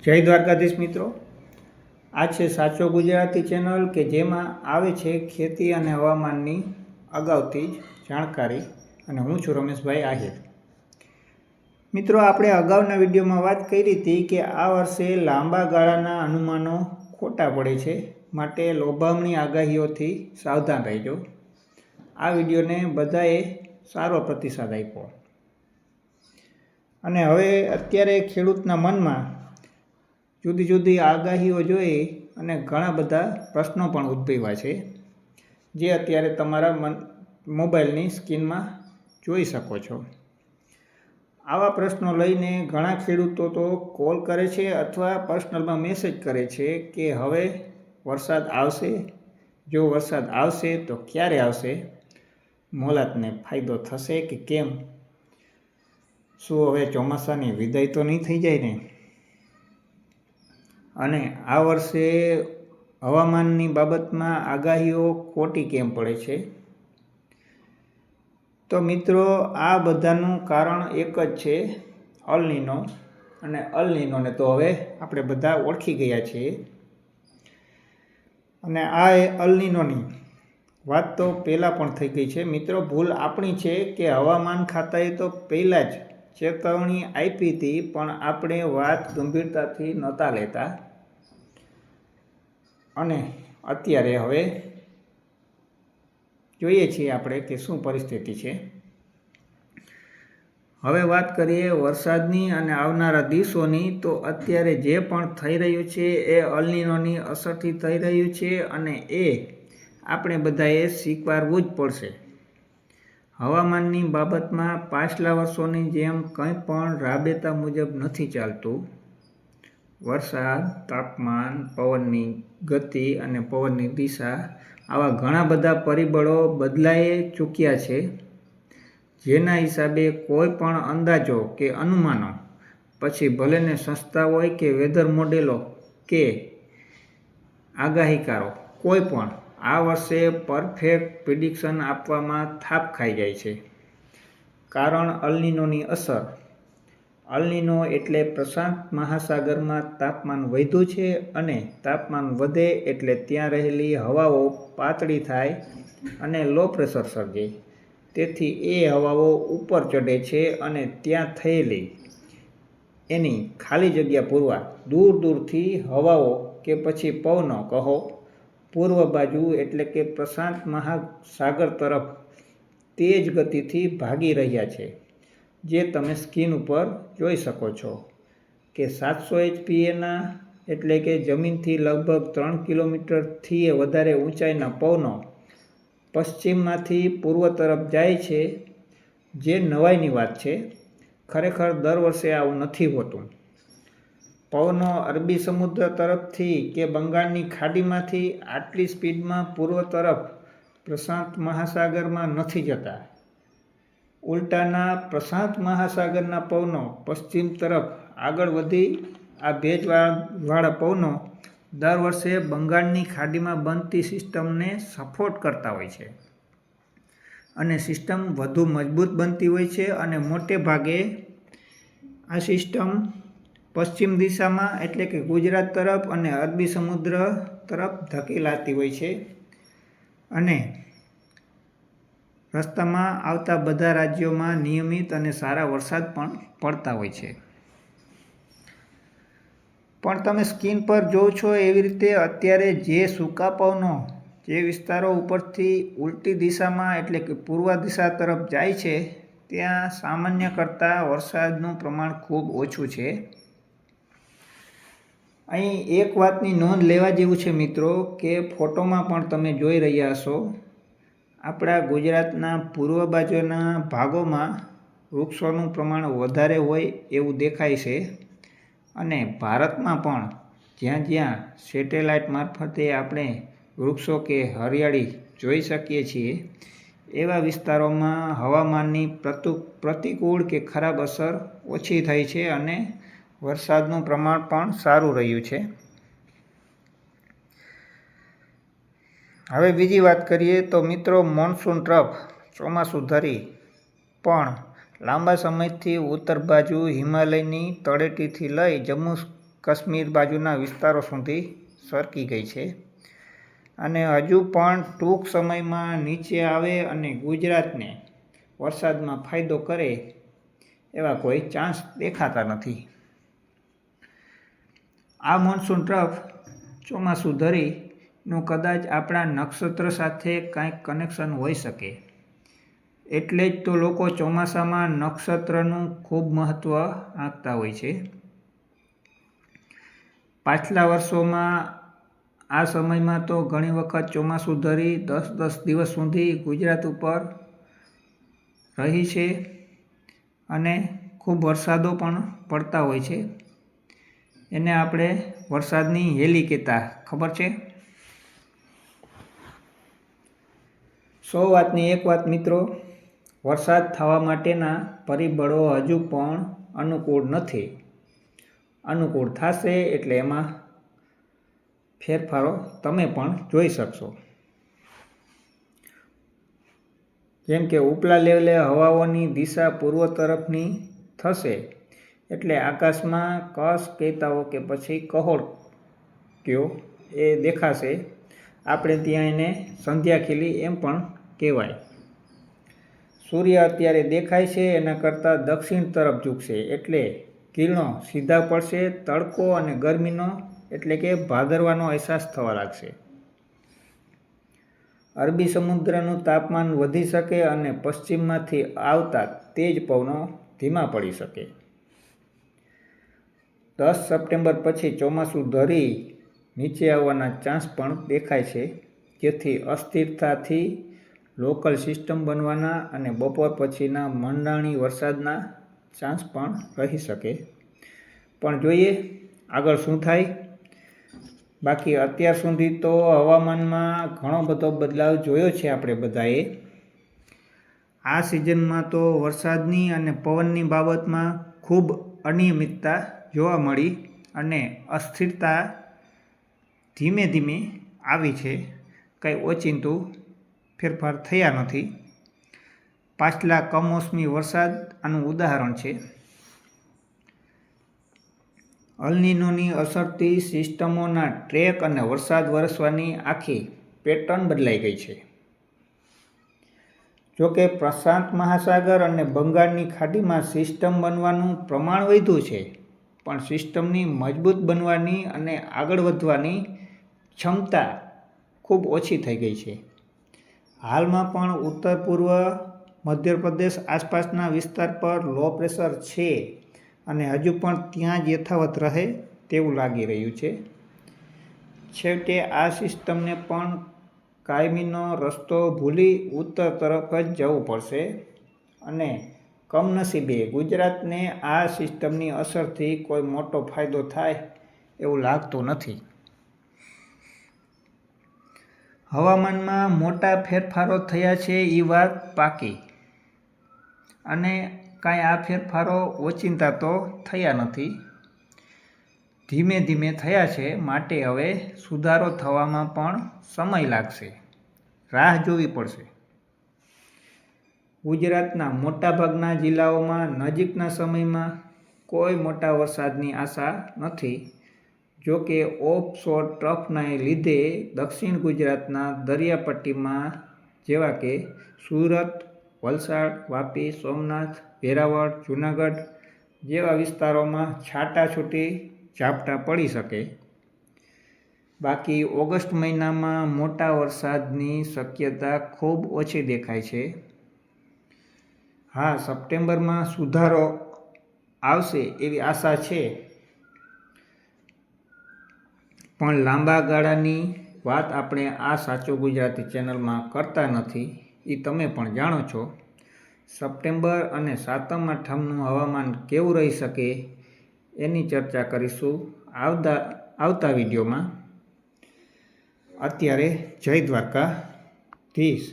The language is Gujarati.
જય દ્વારકાધીશ મિત્રો, આ છે સાચો ગુજરાતી ચેનલ કે જેમાં આવે છે ખેતી અને હવામાનની અગાઉથી જ જાણકારી અને હું છું રમેશભાઈ આહિર. મિત્રો, આપણે અગાઉના વિડીયોમાં વાત કરી હતી કે આ વર્ષે લાંબા ગાળાના અનુમાનો ખોટા પડે છે, માટે લોભામણી આગાહીઓથી સાવધાન રહેજો. આ વિડીયોને બધાએ સારો પ્રતિસાદ આપ્યો અને હવે અત્યારે ખેડૂતના મનમાં જુદી જુદી આગાહીઓ જોઈ અને ઘણા બધા પ્રશ્નો પણ ઉદ્ભવ્યા છે, જે અત્યારે તમારા મોબાઈલની સ્ક્રીનમાં જોઈ શકો છો. આવા પ્રશ્નો લઈને ઘણા ખેડૂતો તો કોલ કરે છે અથવા પર્સનલમાં મેસેજ કરે છે કે હવે વરસાદ આવશે, જો વરસાદ આવશે તો ક્યારે આવશે, મોલાતને ફાયદો થશે કે કેમ, શું હવે ચોમાસાની વિદાય તો નહીં થઈ જાય ને, અને આ વર્ષે હવામાનની બાબતમાં આગાહીઓ ખોટી કેમ પડે છે. તો મિત્રો, આ બધાનું કારણ એક જ છે, અલ નીનો. અને અલ નીનોને તો હવે આપણે બધા ઓળખી ગયા છીએ. અને આ અલ નીનોની વાત તો પહેલાં પણ થઈ ગઈ છે. મિત્રો, ભૂલ આપણી છે કે હવામાન ખાતાએ તો પહેલાં જ ચેતવણી આપી હતી, પણ આપણે વાત ગંભીરતાથી નહોતા લેતા. અને અત્યારે હવે જોઈએ છીએ આપણે કે શું પરિસ્થિતિ છે. હવે વાત કરીએ વરસાદની અને આવનારા દિવસોની, તો અત્યારે જે પણ થઈ રહ્યું છે એ અલ નીનોની અસરથી થઈ રહ્યું છે અને એ આપણે બધાએ સ્વીકારવું જ પડશે. હવામાનની બાબતમાં પાછલા વર્ષોની જેમ કંઈ પણ રાબેતા મુજબ નથી ચાલતું. વરસાદ, તાપમાન, પવનની ગતિ અને પવનની દિશા, આવા ઘણા બધા પરિબળો બદલાઈ ચૂક્યા છે, જેના હિસાબે કોઈ પણ અંદાજો કે અનુમાનો, પછી ભલેને સંસ્થા હોય કે વેધર મોડેલો કે આગાહીકારો, કોઈ પણ આ વર્ષે પરફેક્ટ પ્રિડિક્શન આપવામાં થાપ ખાઈ જાય છે. કારણ અલ નીનોની અસર. અલ નીનો એટલે પ્રશાંત મહાસાગરમાં તાપમાન વધ્યું છે અને તાપમાન વધે એટલે ત્યાં રહેલી હવાઓ પાતળી થાય અને લો પ્રેશર સર્જે. તેથી એ હવાઓ ઉપર ચઢે છે અને ત્યાં થયેલી એની ખાલી જગ્યા પૂરવા દૂર દૂરથી હવાઓ કે પછી પવનો કહો પૂર્વ બાજુ એટલે કે પ્રશાંત મહાસાગર તરફ તેજ ગતિથી ભાગી રહ્યા છે, જે તમે સ્ક્રીન ઉપર જોઈ શકો છો કે 700 HPAના એટલે કે જમીનથી લગભગ 3 કિલોમીટરથી વધારે ઊંચાઈના પવનો પશ્ચિમમાંથી પૂર્વ તરફ જાય છે, જે નવાઈની વાત છે. ખરેખર દર વર્ષે આવું નથી હોતું. પવનો અરબી સમુદ્ર તરફથી કે બંગાળની ખાડીમાંથી આટલી સ્પીડમાં પૂર્વ તરફ પ્રશાંત મહાસાગરમાં નથી જતા. ઉલટાના પ્રશાંત મહાસાગરના પવનો પશ્ચિમ તરફ આગળ વધી આ ભેજવાળા પવનો દર વર્ષે બંગાળની ખાડીમાં બનતી સિસ્ટમને સપોર્ટ કરતા હોય છે અને સિસ્ટમ વધુ મજબૂત બનતી હોય છે અને મોટે ભાગે આ સિસ્ટમ પશ્ચિમ દિશામાં એટલે કે ગુજરાત તરફ અને અરબી સમુદ્ર તરફ ધકેલાતી હોય છે અને રસ્તામાં આવતા બધા રાજ્યોમાં નિયમિત અને સારા વરસાદ પણ પડતા હોય છે. પણ તમે સ્ક્રીન પર જોવો છો એવી રીતે અત્યારે જે સૂકા પવનો જે વિસ્તારો ઉપરથી ઉલટી દિશામાં એટલે કે પૂર્વ દિશા તરફ જાય છે, ત્યાં સામાન્ય કરતાં વરસાદનું પ્રમાણ ખૂબ ઓછું છે. અહીં એક વાતની નોંધ લેવા જેવું છે મિત્રો, કે ફોટોમાં પણ તમે જોઈ રહ્યા હશો, આપણા ગુજરાતના પૂર્વ બાજુના ભાગોમાં વૃક્ષોનું પ્રમાણ વધારે હોય એવું દેખાય છે અને ભારતમાં પણ જ્યાં જ્યાં સેટેલાઇટ મારફતે આપણે વૃક્ષો કે હરિયાળી જોઈ શકીએ છીએ, એવા વિસ્તારોમાં હવામાનની પ્રતિકૂળ કે ખરાબ અસર ઓછી થઈ છે અને વરસાદનું પ્રમાણ પણ સારું રહ્યું છે. હવે બીજી વાત કરીએ તો મિત્રો, મોન્સૂન ટ્રફ ચોમાસું ધરી પણ લાંબા સમયથી ઉત્તર બાજુ હિમાલયની તળેટીથી લઈ જમ્મુ કાશ્મીર બાજુના વિસ્તારો સુધી સરકી ગઈ છે અને હજુ પણ ટૂંક સમયમાં નીચે આવે અને ગુજરાતને વરસાદમાં ફાયદો કરે એવા કોઈ ચાન્સ દેખાતા નથી. આ મોન્સૂન ટ્રફ ચોમાસું ધરીનું કદાચ આપણા નક્ષત્ર સાથે કાંઈક કનેક્શન હોઈ શકે. એટલે જ તો લોકો ચોમાસામાં નક્ષત્રનું ખૂબ મહત્ત્વ આંકતા હોય છે. પાછલા વર્ષોમાં આ સમયમાં તો ઘણી વખત ચોમાસું ધરી 10-10 દિવસ સુધી ગુજરાત ઉપર રહી છે અને ખૂબ વરસાદો પણ પડતા હોય છે. એને આપણે વરસાદની હેલી કહેતા, ખબર છે? 100 વાતની એક વાત મિત્રો, વરસાદ થવા માટેના પરિબળો હજુ પણ અનુકૂળ નથી. અનુકૂળ થશે એટલે એમાં ફેરફારો તમે પણ જોઈ શકશો. જેમ કે ઉપલા લેવલે હવાઓની દિશા પૂર્વ તરફની થશે એટલે આકાશમાં કસ કહેતાઓ કે પછી કહોડ કયો એ દેખાશે. આપણે ત્યાં એને સંધ્યા ખીલી એમ પણ કહેવાય. સૂર્ય અત્યારે દેખાય છે એના કરતાં દક્ષિણ તરફ ઝૂકશે એટલે કિરણો સીધા પડશે. તડકો અને ગરમીનો એટલે કે ભાદરવાનો અહેસાસ થવા લાગશે. અરબી સમુદ્રનું તાપમાન વધી શકે અને પશ્ચિમમાંથી આવતા તેજ પવનો ધીમા પડી શકે. 10 સપ્ટેમ્બર પછી ચોમાસું ધરી નીચે આવવાના ચાન્સ પણ દેખાય છે, જેથી અસ્થિરતાથી લોકલ સિસ્ટમ બનવાના અને બપોર પછીના મંડાણી વરસાદના ચાન્સ પણ રહી શકે. પણ જોઈએ આગળ શું થાય. બાકી અત્યાર સુધી તો હવામાનમાં ઘણો બધો બદલાવ જોયો છે આપણે બધાએ. આ સિઝનમાં તો વરસાદની અને પવનની બાબતમાં ખૂબ અનિયમિતતા જોવા મળી અને અસ્થિરતા ધીમે ધીમે આવી છે. કંઈ ઓચિંતું ફેરફાર થયા નથી. પાછલા કમોસમી વરસાદ આનું ઉદાહરણ છે. અલ્નીનોની અસરથી સિસ્ટમોના ટ્રેક અને વરસાદ વરસવાની આખી પેટર્ન બદલાઈ ગઈ છે. જોકે પ્રશાંત મહાસાગર અને બંગાળની ખાડીમાં સિસ્ટમ બનવાનું પ્રમાણ વધ્યું છે, પણ સિસ્ટમની મજબૂત બનવાની અને આગળ વધવાની ક્ષમતા ખૂબ ઓછી થઈ ગઈ છે. હાલમાં પણ ઉત્તર પૂર્વ મધ્યપ્રદેશ આસપાસના વિસ્તાર પર લો પ્રેશર છે અને હજુ પણ ત્યાં જ યથાવત રહે તેવું લાગી રહ્યું છે. છેવટે આ સિસ્ટમને પણ કાયમીનો રસ્તો ભૂલી ઉત્તર તરફ જ જવું પડશે અને કમનસીબે ગુજરાતને આ સિસ્ટમની અસરથી કોઈ મોટો ફાયદો થાય એવું લાગતું નથી. હવામાનમાં મોટા ફેરફારો થયા છે એ વાત પાકી અને કાંઈ આ ફેરફારો ઓચિંતા તો થયા નથી. ધીમે ધીમે થયા છે, માટે હવે સુધારો થવામાં પણ સમય લાગશે. રાહ જોવી પડશે. ગુજરાતના મોટાભાગના જિલ્લાઓમાં નજીકના સમયમાં કોઈ મોટા વરસાદની આશા નથી. જોકે ઓફશોર ટ્રફના લીધે દક્ષિણ ગુજરાતના દરિયાપટ્ટીમાં જેવા કે સુરત, વલસાડ, વાપી, સોમનાથ, વેરાવળ, જૂનાગઢ જેવા વિસ્તારોમાં છાટાછૂટી ઝાપટાં પડી શકે. બાકી ઓગસ્ટ મહિનામાં મોટા વરસાદની શક્યતા ખૂબ ઓછી દેખાય છે. હા, સપ્ટેમ્બરમાં સુધારો આવશે એવી આશા છે, પણ લાંબા ગાળાની વાત આપણે આ સાચો ગુજરાતી ચેનલમાં કરતા નથી, એ તમે પણ જાણો છો. સપ્ટેમ્બર અને સાતમ આઠમનું હવામાન કેવું રહી શકે એની ચર્ચા કરીશું આવતા વિડીયોમાં. અત્યારે જય દ્વારકાધીશ.